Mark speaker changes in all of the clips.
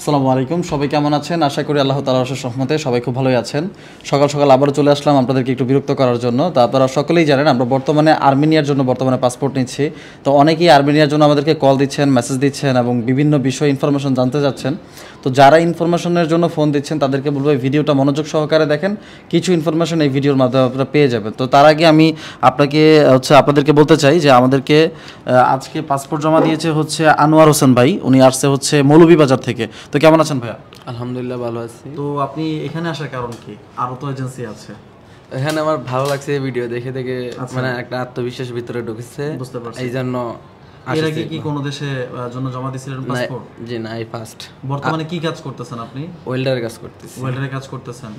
Speaker 1: আসসালামু আলাইকুম, সবাই কেমন আছেন? আশা করি আল্লাহ তাআলার অশেষ রহমতে সবাই খুব ভালোই আছেন। সকাল সকাল আবারও চলে আসলাম আপনাদেরকে একটু বিরক্ত করার জন্য। তো আপনারা সকলেই জানেন আমরা বর্তমানে আর্মেনিয়ার জন্য পাসপোর্ট নিচ্ছি। তো অনেকেই আর্মেনিয়ার জন্য আমাদেরকে কল দিচ্ছেন, মেসেজ দিচ্ছেন এবং বিভিন্ন বিষয় ইনফরমেশন জানতে চাচ্ছেন। তো যারা ইনফরমেশনের জন্য ফোন দিচ্ছেন তাদেরকে বলবো এই ভিডিওটা মনোযোগ সহকারে দেখেন, কিছু ইনফরমেশন এই ভিডিওর মাধ্যমে আপনারা পেয়ে যাবেন। তো তার আগে আমি আপনাদেরকে বলতে চাই যে আমাদেরকে আজকে পাসপোর্ট জমা দিয়েছে আনোয়ার হোসেন ভাই। উনি আসছে মৌলভীবাজার থেকে। তো কেমন আছেন ভাইয়া?
Speaker 2: আলহামদুলিল্লাহ ভালো আছি।
Speaker 1: তো আপনি এখানে আসার কারণ কি? আরো তো এজেন্সি আছে।
Speaker 2: এখানে আমার ভালো লাগছে ভিডিও দেখে দেখে, মানে একটা আত্মবিশ্বাস ভিতরে ঢুকেছে,
Speaker 1: বুঝতে পারছি।
Speaker 2: এই জন্য।
Speaker 1: এর আগে কি কোনো দেশে জন্য জমা দিয়েছিলেন পাসপোর্ট?
Speaker 2: জি না, এই ফার্স্ট।
Speaker 1: বর্তমানে কি কাজ করতেছেন আপনি?
Speaker 2: ওয়েল্ডারের কাজ করতেছি।
Speaker 1: ওয়েল্ডারের কাজ করতেছেন।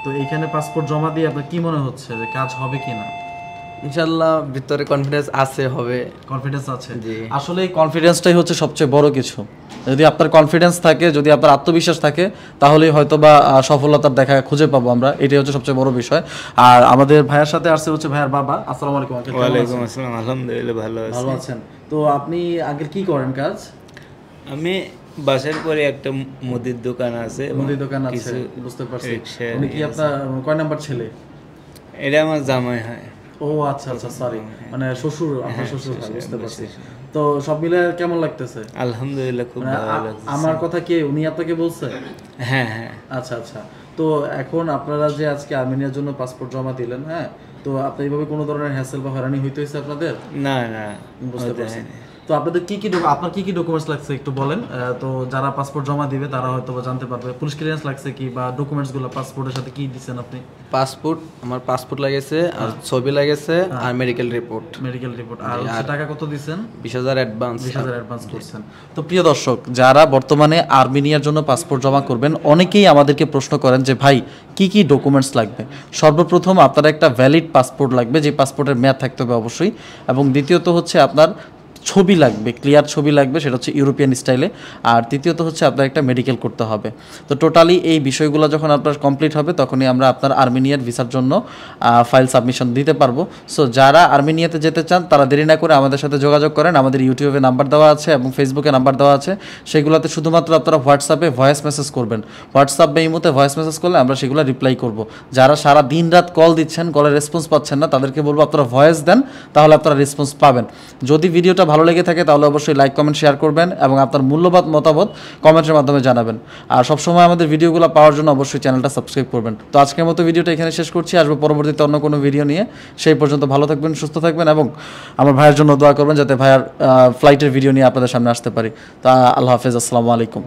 Speaker 1: তো এইখানে পাসপোর্ট জমা দিয়ে আপনার কি মনে হচ্ছে যে কাজ হবে কিনা?
Speaker 2: ইনশাআল্লাহ ভিতরে কনফিডেন্স আছে, হবে।
Speaker 1: কনফিডেন্স আছে।
Speaker 2: জি।
Speaker 1: আসলে এই কনফিডেন্সটাই হচ্ছে সবচেয়ে বড় কিছু। যদি আপনার কনফিডেন্স থাকে, যদি আপনার আত্মবিশ্বাস থাকে, তাহলেই হয়তো বা সফলতার দেখা খুঁজে পাবো আমরা। এটাই হচ্ছে সবচেয়ে বড় বিষয়। আর আমাদের ভাইয়ের সাথে আসছে ভাইয়ের বাবা। আসসালামু আলাইকুম।
Speaker 3: ওয়ালাইকুম আসসালাম, আলহামদুলিল্লাহ ভালো আছি।
Speaker 1: ভালো আছেন? তো আপনি আগে কি করেন কাজ?
Speaker 3: আমি বাসার পরে একটা মুদির দোকান আছে।
Speaker 1: মুদির দোকান আছে, বুঝতে পারছি।
Speaker 3: রিকশা
Speaker 1: উনি কি আপনার কয় নাম্বার ছেলে?
Speaker 3: এটা আমার জামাই হয়।
Speaker 1: ও আচ্ছা আচ্ছা, সরি, মানে শ্বশুর, আপনার শ্বশুর হয়, বুঝতে পারছি। তো সব মিলে কেমন লাগতেছে?
Speaker 3: আলহামদুলিল্লাহ খুব ভালো লাগছে।
Speaker 1: আমার কথা কি উনি আপনাকে বলছে?
Speaker 3: হ্যাঁ হ্যাঁ।
Speaker 1: আচ্ছা আচ্ছা। তো এখন আপনারা যে আজকে আর্মেনিয়ার জন্য পাসপোর্ট জমা দিলেন, হ্যাঁ, তো আপনি এইভাবে কোনো ধরনের হ্যাসেল বা হয়রানি হইতে হয়েছে আপনাদের?
Speaker 3: না না,
Speaker 1: বুঝতে পারছি। তো আপনাদের আপনার কি ডকুমেন্টস লাগছে একটু বলেন। তো যারা পাসপোর্ট জমা দিবে তারা হয়তো জানতে পারবে। পুলিশ ক্লিয়ারেন্স লাগছে কি, বা ডকুমেন্টসগুলো পাসপোর্টের সাথে কি দিবেন আপনি?
Speaker 2: আমার পাসপোর্ট লাগেছে, আর ছবি লাগেছে, আর মেডিকেল রিপোর্ট।
Speaker 1: আর টাকা কত দিবেন?
Speaker 2: 20,000 অ্যাডভান্স।
Speaker 1: 20,000 অ্যাডভান্স করছেন। তো প্রিয় দর্শক, যারা বর্তমানে আর্মেনিয়ার জন্য পাসপোর্ট জমা করবেন, অনেকেই আমাদেরকে প্রশ্ন করেন যে ভাই কি কি ডকুমেন্টস লাগবে। সর্বপ্রথম আপনার একটা ভ্যালিড পাসপোর্ট লাগবে, যে পাসপোর্টের মেয়াদ থাকতে হবে অবশ্যই। এবং দ্বিতীয়ত আপনার ছবি লাগবে, ক্লিয়ার ছবি লাগবে, সেটা ইউরোপিয়ান স্টাইলে। আর তৃতীয়ত আপনার একটা মেডিকেল করতে হবে। তো টোটালি এই বিষয়গুলো যখন আপনার কমপ্লিট হবে, তখনই আমরা আপনার আর্মেনিয়ার ভিসার জন্য ফাইল সাবমিশন দিতে পারবো। সো যারা আর্মেনিয়াতে যেতে চান তারা দেরি না করে আমাদের সাথে যোগাযোগ করেন। আমাদের ইউটিউবে নাম্বার দেওয়া আছে এবং ফেসবুকে নাম্বার দেওয়া আছে। সেগুলোতে শুধুমাত্র আপনারা হোয়াটসঅ্যাপে ভয়েস মেসেজ করবেন। হোয়াটসঅ্যাপ বা ইমোতে ভয়েস মেসেজ করলে আমরা সেগুলো রিপ্লাই করব। যারা সারা দিন রাত কল দিচ্ছেন, কলের রেসপন্স পাচ্ছেন না, তাদেরকে বলবো আপনারা ভয়েস দেন, তাহলে আপনারা রেসপন্স পাবেন। যদি ভিডিওটা ভালো লেগে থাকে তাহলে অবশ্যই লাইক, কমেন্ট, শেয়ার করবেন এবং আপনার মূল্যবান মতামত কমেন্টের মাধ্যমে জানাবেন। আর সবসময় আমাদের ভিডিওগুলো পাওয়ার জন্য অবশ্যই চ্যানেলটা সাবস্ক্রাইব করবেন। তো আজকের মতো ভিডিওটা এখানে শেষ করছি। আসবো পরবর্তীতে অন্য কোনো ভিডিও নিয়ে। সেই পর্যন্ত ভালো থাকবেন, সুস্থ থাকবেন এবং আমার ভাইয়ের জন্য দোয়া করবেন যাতে ভাইয়ার ফ্লাইটের ভিডিও নিয়ে আপনাদের সামনে আসতে পারি। তা আল্লাহ হাফেজ, আসসালামু আলাইকুম।